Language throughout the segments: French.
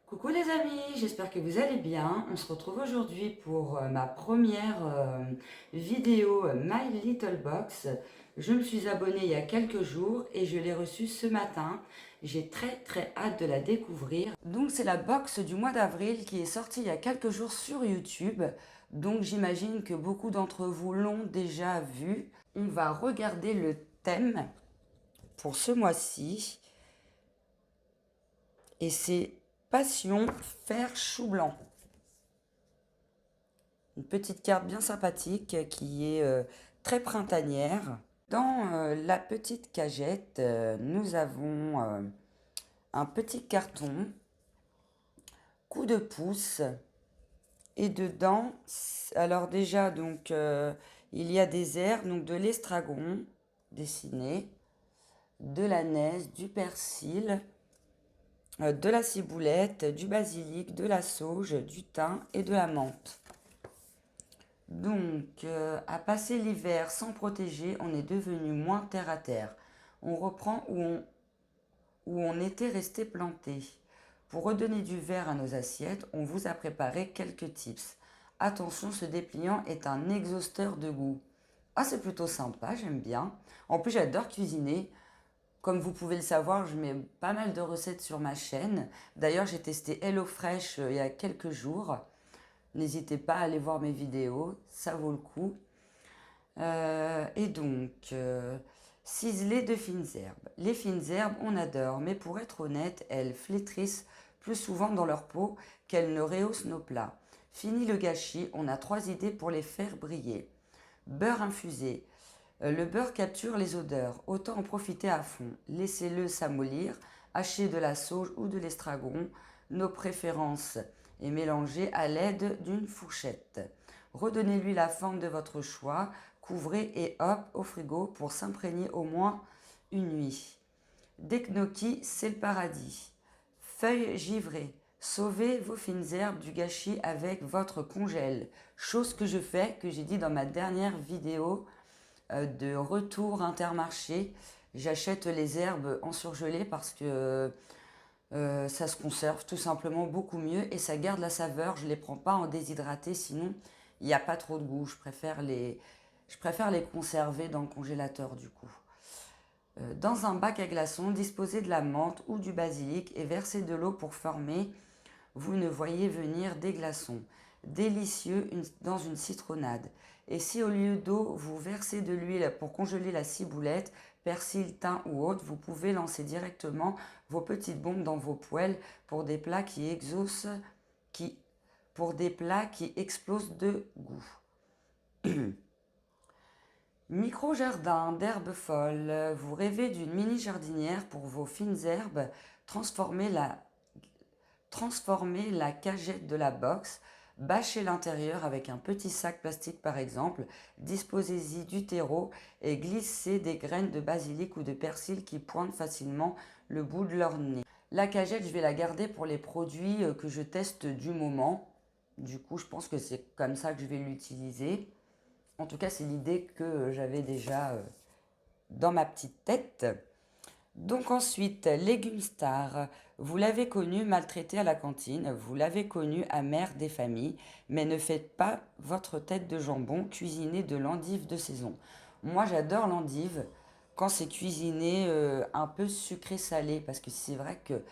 Coucou les amis, j'espère que vous allez bien. On se retrouve aujourd'hui pour ma première vidéo My Little Box. Je me suis abonnée il y a quelques jours et je l'ai reçue ce matin. J'ai très hâte de la découvrir. Donc c'est la box du mois d'avril qui est sortie il y a quelques jours sur YouTube. Donc j'imagine que beaucoup d'entre vous l'ont déjà vu. On va regarder le thème pour ce mois-ci. Et c'est Passion Faire Chou Blanc. Une petite carte bien sympathique qui est très printanière. Dans la petite cagette, nous avons un petit carton, coup de pouce. Et dedans, alors déjà, donc, il y a des herbes, donc de l'estragon dessiné, de l'anis, du persil, de la ciboulette, du basilic, de la sauge, du thym et de la menthe. Donc, à passer l'hiver sans protéger, on est devenu moins terre à terre. On reprend où on était resté planté. Pour redonner du vert à nos assiettes, on vous a préparé quelques tips. Attention, ce dépliant est un exhausteur de goût. Ah, c'est plutôt sympa, j'aime bien. En plus, j'adore cuisiner. Comme vous pouvez le savoir, je mets pas mal de recettes sur ma chaîne. D'ailleurs, j'ai testé HelloFresh il y a quelques jours. N'hésitez pas à aller voir mes vidéos, ça vaut le coup. Et donc, ciseler de fines herbes. Les fines herbes, on adore, mais pour être honnête, elles flétrissent plus souvent dans leur peau qu'elles ne rehaussent nos plats. Fini le gâchis, on a 3 idées pour les faire briller. Beurre infusé. Le beurre capture les odeurs, autant en profiter à fond. Laissez-le s'amollir, hachez de la sauge ou de l'estragon, nos préférences, et mélangez à l'aide d'une fourchette. Redonnez-lui la forme de votre choix, couvrez et hop au frigo pour s'imprégner au moins une nuit. Des gnocchis, c'est le paradis. Feuilles givrées. Sauvez vos fines herbes du gâchis avec votre congèle. Chose que je fais, que j'ai dit dans ma dernière vidéo de retour Intermarché. J'achète les herbes en surgelé parce que ça se conserve tout simplement beaucoup mieux et ça garde la saveur. Je ne les prends pas en déshydraté, sinon il n'y a pas trop de goût. Je préfère les conserver dans le congélateur du coup. Dans un bac à glaçons, disposez de la menthe ou du basilic et versez de l'eau pour former. Vous ne voyez venir des glaçons. Délicieux dans une citronnade. Et si au lieu d'eau, vous versez de l'huile pour congeler la ciboulette, persil, thym ou autre, vous pouvez lancer directement vos petites bombes dans vos poêles pour des plats pour des plats qui explosent de goût. Micro-jardin d'herbes folles. Vous rêvez d'une mini-jardinière pour vos fines herbes. Transformez la cagette de la box. Bâchez l'intérieur avec un petit sac plastique par exemple. Disposez-y du terreau et glissez des graines de basilic ou de persil qui pointent facilement le bout de leur nez. La cagette, je vais la garder pour les produits que je teste du moment. Du coup, je pense que c'est comme ça que je vais l'utiliser. En tout cas, c'est l'idée que j'avais déjà dans ma petite tête. Donc ensuite, légumes stars. Vous l'avez connu maltraité à la cantine, vous l'avez connu amer des familles, mais ne faites pas votre tête de jambon, cuisinez de l'endive de saison. Moi, j'adore l'endive quand c'est cuisiné un peu sucré-salé, parce que c'est vrai que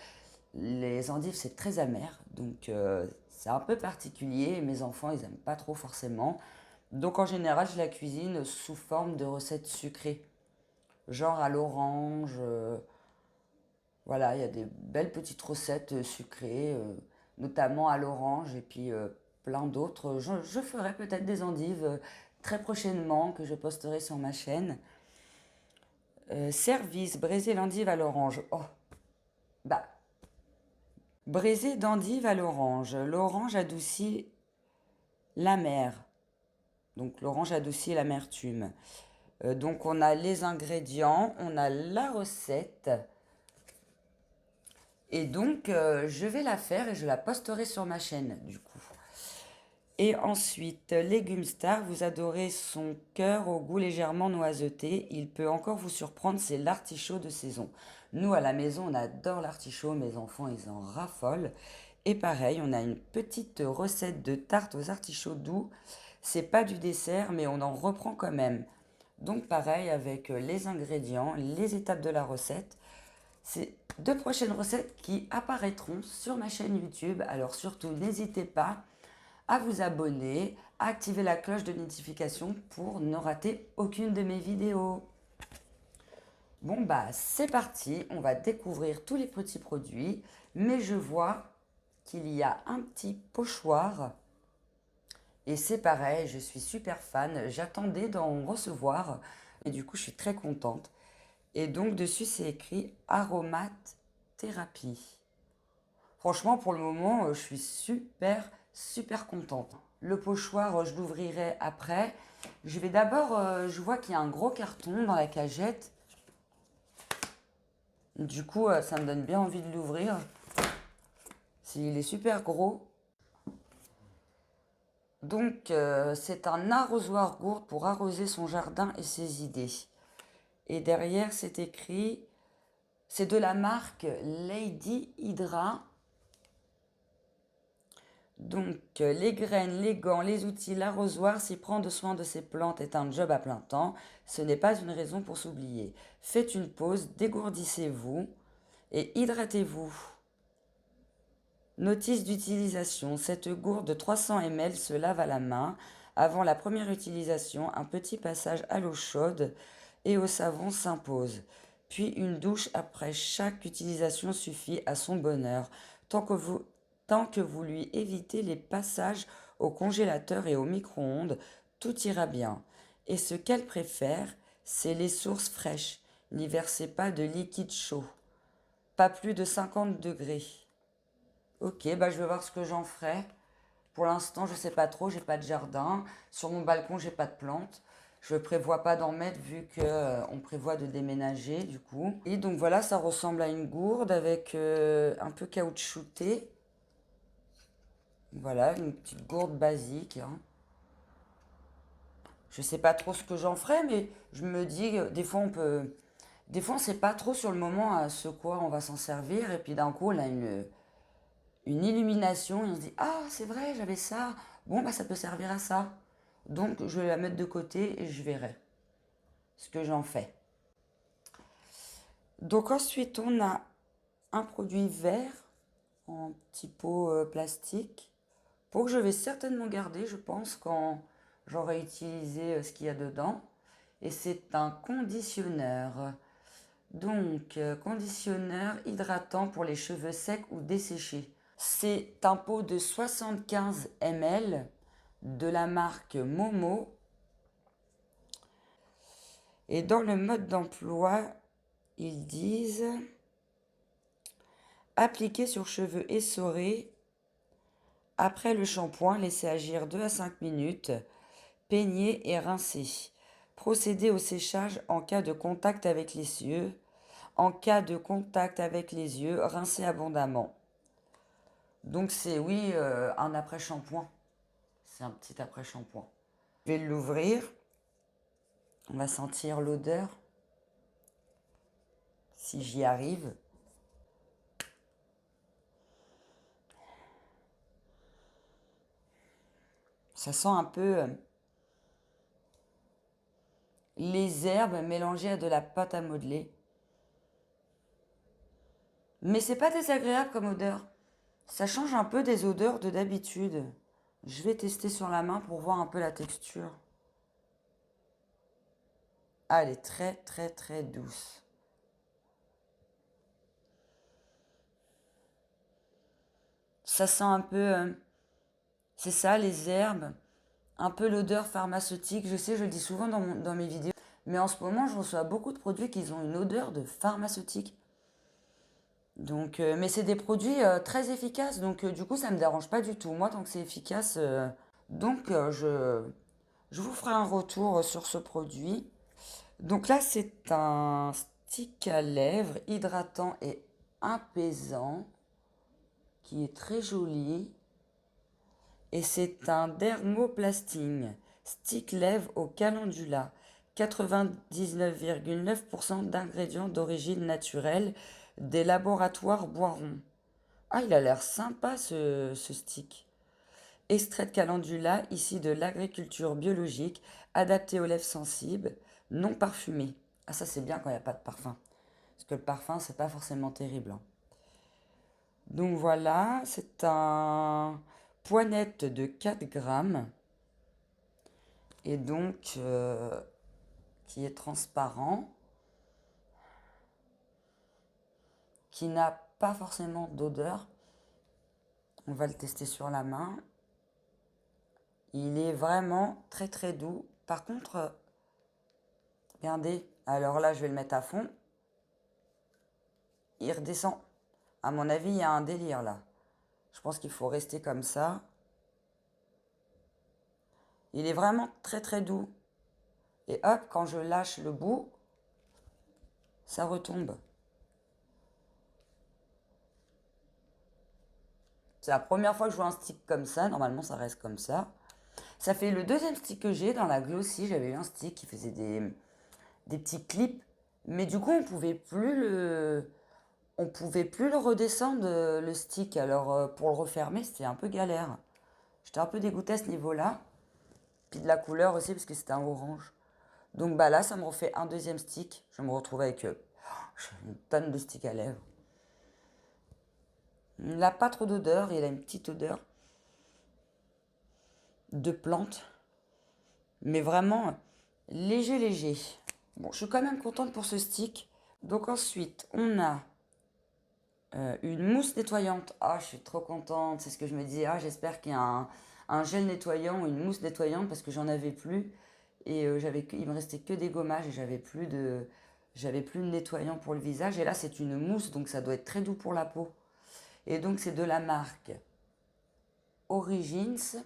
les endives, c'est très amer, donc c'est un peu particulier, et mes enfants, ils n'aiment pas trop forcément. Donc en général, je la cuisine sous forme de recettes sucrées, genre à l'orange. Voilà, il y a des belles petites recettes sucrées, notamment à l'orange et puis plein d'autres. Je ferai peut-être des endives très prochainement que je posterai sur ma chaîne. Service, braisé l'endive à l'orange. Oh, bah, braisé d'endive à l'orange. L'orange adoucit l'amer. Donc l'orange adoucit l'amertume. Donc on a les ingrédients, on a la recette. Et donc je vais la faire et je la posterai sur ma chaîne du coup. Et ensuite, légumes star, vous adorez son cœur au goût légèrement noiseté. Il peut encore vous surprendre, c'est l'artichaut de saison. Nous, à la maison, on adore l'artichaut. Mes enfants, ils en raffolent. Et pareil, on a une petite recette de tarte aux artichauts doux. C'est pas du dessert, mais on en reprend quand même. Donc pareil, avec les ingrédients, les étapes de la recette. C'est deux prochaines recettes qui apparaîtront sur ma chaîne YouTube. Alors surtout, n'hésitez pas à vous abonner, à activer la cloche de notification pour ne rater aucune de mes vidéos. Bon bah c'est parti, on va découvrir tous les petits produits, mais je vois qu'il y a un petit pochoir et c'est pareil, je suis super fan, j'attendais d'en recevoir et du coup je suis très contente. Et donc dessus c'est écrit aromathérapie. Franchement, pour le moment, je suis super contente. Le pochoir, je l'ouvrirai après. Je vais d'abord, je vois qu'il y a un gros carton dans la cagette. Du coup, ça me donne bien envie de l'ouvrir. Il est super gros. Donc, c'est un arrosoir gourde pour arroser son jardin et ses idées. Et derrière, c'est écrit, c'est de la marque Lady Hydra. Donc, les graines, les gants, les outils, l'arrosoir, s'y prendre soin de ses plantes est un job à plein temps. Ce n'est pas une raison pour s'oublier. Faites une pause, dégourdissez-vous et hydratez-vous. Notice d'utilisation. Cette gourde de 300 ml se lave à la main. Avant la première utilisation, un petit passage à l'eau chaude et au savon s'impose. Puis une douche après chaque utilisation suffit à son bonheur. Tant que vous lui évitez les passages au congélateur et au micro-ondes, tout ira bien. Et ce qu'elle préfère, c'est les sources fraîches. N'y versez pas de liquide chaud. Pas plus de 50 degrés. Ok, bah je vais voir ce que j'en ferai. Pour l'instant, je sais pas trop, j'ai pas de jardin. Sur mon balcon, j'ai pas de plantes. Je prévois pas d'en mettre vu que on prévoit de déménager du coup. Et donc voilà, ça ressemble à une gourde avec un peu caoutchouté. Voilà, une petite gourde basique, hein. Je sais pas trop ce que j'en ferai, mais je me dis, des fois on peut, des fois on sait pas trop sur le moment à ce quoi on va s'en servir, et puis d'un coup on a une illumination et on se dit, ah c'est vrai, j'avais ça, bon bah ça peut servir à ça. Donc je vais la mettre de côté et je verrai ce que j'en fais. Donc ensuite on a un produit vert en petit pot plastique. Pot que je vais certainement garder, je pense, quand j'aurai utilisé ce qu'il y a dedans. Et c'est un conditionneur. Donc, conditionneur hydratant pour les cheveux secs ou desséchés. C'est un pot de 75 ml de la marque Momo. Et dans le mode d'emploi, ils disent appliquer sur cheveux essorés. Après le shampoing, laissez agir 2 à 5 minutes. Peignez et rincez. Procédez au séchage en cas de contact avec les yeux. En cas de contact avec les yeux, rincez abondamment. Donc c'est oui un après-shampoing. C'est un petit après-shampoing. Je vais l'ouvrir. On va sentir l'odeur. Si j'y arrive. Ça sent un peu les herbes mélangées à de la pâte à modeler. Mais c'est pas désagréable comme odeur. Ça change un peu des odeurs de d'habitude. Je vais tester sur la main pour voir un peu la texture. Ah, elle est très douce. Ça sent un peu, c'est ça, les herbes, un peu l'odeur pharmaceutique. Je sais, je le dis souvent dans mes vidéos, mais en ce moment, je reçois beaucoup de produits qui ont une odeur de pharmaceutique. Donc, mais c'est des produits très efficaces, donc du coup, ça me dérange pas du tout. Moi, tant que c'est efficace, donc je vous ferai un retour sur ce produit. Donc là, c'est un stick à lèvres hydratant et apaisant qui est très joli. Et c'est un dermoplasting, stick lèvre au calendula. 99,9% d'ingrédients d'origine naturelle des laboratoires Boiron. Ah, il a l'air sympa ce stick. Extrait de calendula, ici de l'agriculture biologique, adapté aux lèvres sensibles, non parfumé. Ah, ça c'est bien quand il n'y a pas de parfum. Parce que le parfum, c'est pas forcément terrible, hein. Donc voilà, c'est un poinette de 4 grammes. Et donc, qui est transparent, qui n'a pas forcément d'odeur. On va le tester sur la main. Il est vraiment très très doux. Par contre, regardez, alors là je vais le mettre à fond. Il redescend. À mon avis, il y a un délire là. Je pense qu'il faut rester comme ça. Il est vraiment très très doux. Et hop, quand je lâche le bout, ça retombe. C'est la première fois que je vois un stick comme ça. Normalement, ça reste comme ça. Ça fait le deuxième stick que j'ai dans la Glossy. J'avais eu un stick qui faisait des petits clips. Mais du coup, on pouvait plus le redescendre, le stick. Alors, pour le refermer, c'était un peu galère. J'étais un peu dégoûtée à ce niveau-là. Puis de la couleur aussi, parce que c'était un orange. Donc bah là, ça me refait un deuxième stick. Je me retrouve avec une tonne de sticks à lèvres. Il n'a pas trop d'odeur, il a une petite odeur de plante. Mais vraiment léger, léger. Bon, je suis quand même contente pour ce stick. Donc ensuite, on a une mousse nettoyante. Ah, je suis trop contente. C'est ce que je me disais. Ah, j'espère qu'il y a un gel nettoyant ou une mousse nettoyante parce que j'en avais plus. Et il me restait que des gommages et j'avais plus de nettoyant pour le visage. Et là, c'est une mousse, donc ça doit être très doux pour la peau. Et donc, c'est de la marque Origins.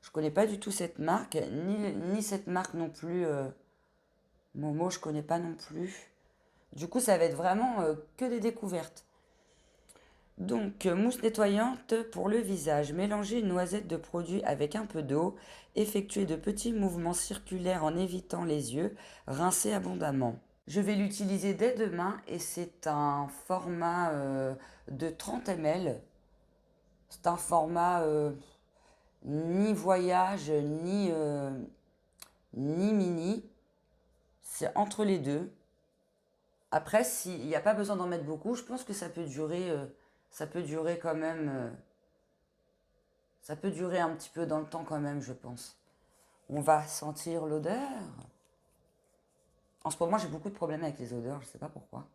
Je connais pas du tout cette marque, ni cette marque non plus. Momo, je connais pas non plus. Du coup, ça va être vraiment que des découvertes. Donc, mousse nettoyante pour le visage. Mélangez une noisette de produit avec un peu d'eau. Effectuez de petits mouvements circulaires en évitant les yeux. Rincez abondamment. Je vais l'utiliser dès demain et c'est un format de 30 ml. C'est un format ni voyage ni mini. C'est entre les deux. Après, s'il n'y a pas besoin d'en mettre beaucoup, je pense que ça peut durer quand même. Ça peut durer un petit peu dans le temps quand même, je pense. On va sentir l'odeur. En ce moment, j'ai beaucoup de problèmes avec les odeurs, je ne sais pas pourquoi.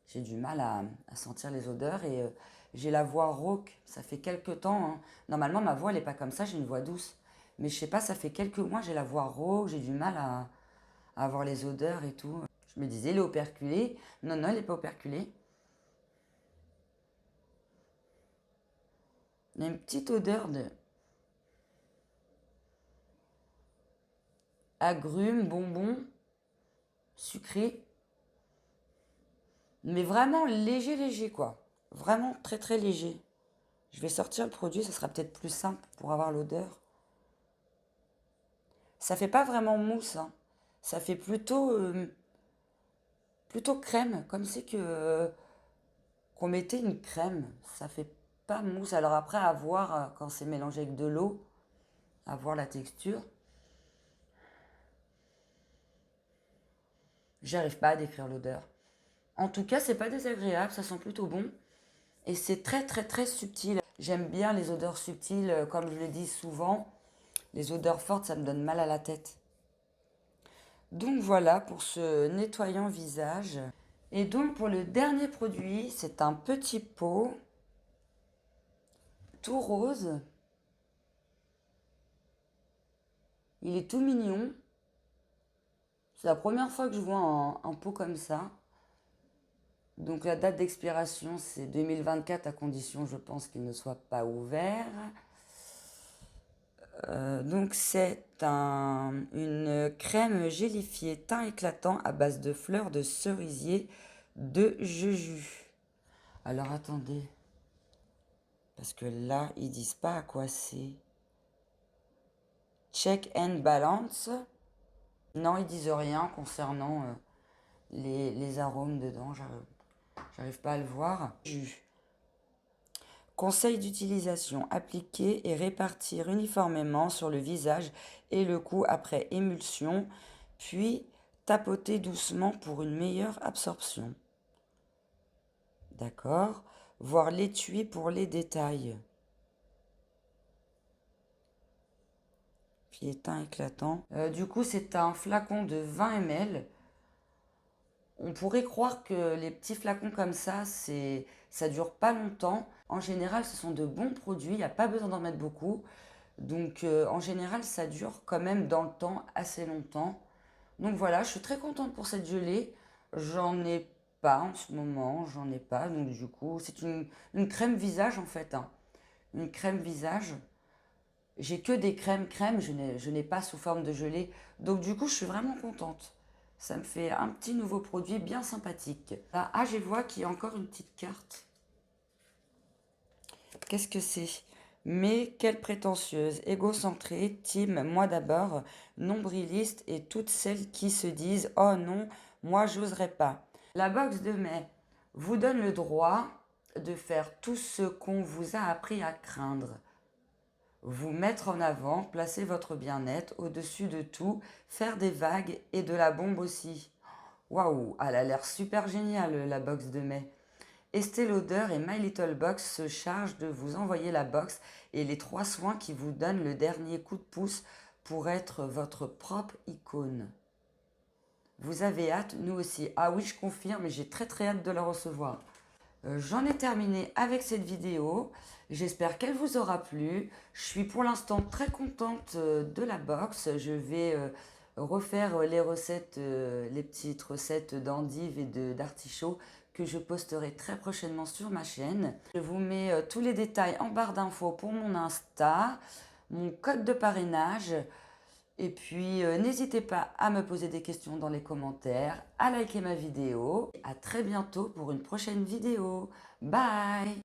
J'ai du mal à sentir les odeurs et j'ai la voix rauque. Ça fait quelques temps, hein. Normalement, ma voix, elle n'est pas comme ça, j'ai une voix douce. Mais je sais pas, ça fait quelques mois, j'ai la voix rauque, j'ai du mal à avoir les odeurs et tout. Je me disais, elle est operculée. Non, non, elle n'est pas operculée. Il y a une petite odeur de agrumes, bonbons, sucré. Mais vraiment léger, léger, quoi. Vraiment très, très léger. Je vais sortir le produit, ça sera peut-être plus simple pour avoir l'odeur. Ça fait pas vraiment mousse, hein. Ça fait plutôt crème, comme c'est que qu'on mettait une crème. Ça fait pas mousse. Alors après, à voir quand c'est mélangé avec de l'eau, à voir la texture. J'arrive pas à décrire l'odeur. En tout cas, c'est pas désagréable, ça sent plutôt bon. Et c'est très très très subtil. J'aime bien les odeurs subtiles, comme je le dis souvent. Les odeurs fortes, ça me donne mal à la tête. Donc voilà pour ce nettoyant visage. Et donc pour le dernier produit, c'est un petit pot tout rose. Il est tout mignon. C'est la première fois que je vois un pot comme ça. Donc la date d'expiration, c'est 2024 à condition, je pense, qu'il ne soit pas ouvert. Donc c'est une crème gélifiée teint éclatant à base de fleurs de cerisier de Jeju. Alors attendez. Parce que là, ils disent pas à quoi c'est. Check and balance. Non, ils disent rien concernant les arômes dedans. J'arrive pas à le voir. Jus. Conseil d'utilisation. Appliquer et répartir uniformément sur le visage et le cou après émulsion, puis tapoter doucement pour une meilleure absorption. D'accord. Voir l'étui pour les détails. Puis éteint éclatant. Du coup, c'est un flacon de 20 ml. On pourrait croire que les petits flacons comme ça dure pas longtemps. En général, ce sont de bons produits, il n'y a pas besoin d'en mettre beaucoup. Donc en général, ça dure quand même dans le temps assez longtemps. Donc voilà, je suis très contente pour cette gelée. J'en ai pas en ce moment, j'en ai pas. Donc du coup, c'est une crème visage en fait, hein. Une crème visage. J'ai que des crèmes, je n'ai pas sous forme de gelée. Donc du coup, je suis vraiment contente. Ça me fait un petit nouveau produit bien sympathique. Là, ah, je vois qu'il y a encore une petite carte. Qu'est-ce que c'est? Mais quelle prétentieuse, égocentrée, team, moi d'abord, nombriliste et toutes celles qui se disent oh non, moi j'oserais pas. La box de mai vous donne le droit de faire tout ce qu'on vous a appris à craindre. Vous mettre en avant, placer votre bien-être au-dessus de tout, faire des vagues et de la bombe aussi. Waouh, elle a l'air super géniale la box de mai. Estée Lauder et My Little Box se chargent de vous envoyer la box et les 3 soins qui vous donnent le dernier coup de pouce pour être votre propre icône. Vous avez hâte, nous aussi. Ah oui, je confirme, et j'ai très très hâte de la recevoir. J'en ai terminé avec cette vidéo. J'espère qu'elle vous aura plu. Je suis pour l'instant très contente de la box. Je vais refaire les recettes, les petites recettes d'endives et d'artichauts que je posterai très prochainement sur ma chaîne. Je vous mets tous les détails en barre d'infos pour mon Insta, mon code de parrainage. Et puis, n'hésitez pas à me poser des questions dans les commentaires, à liker ma vidéo. À très bientôt pour une prochaine vidéo. Bye!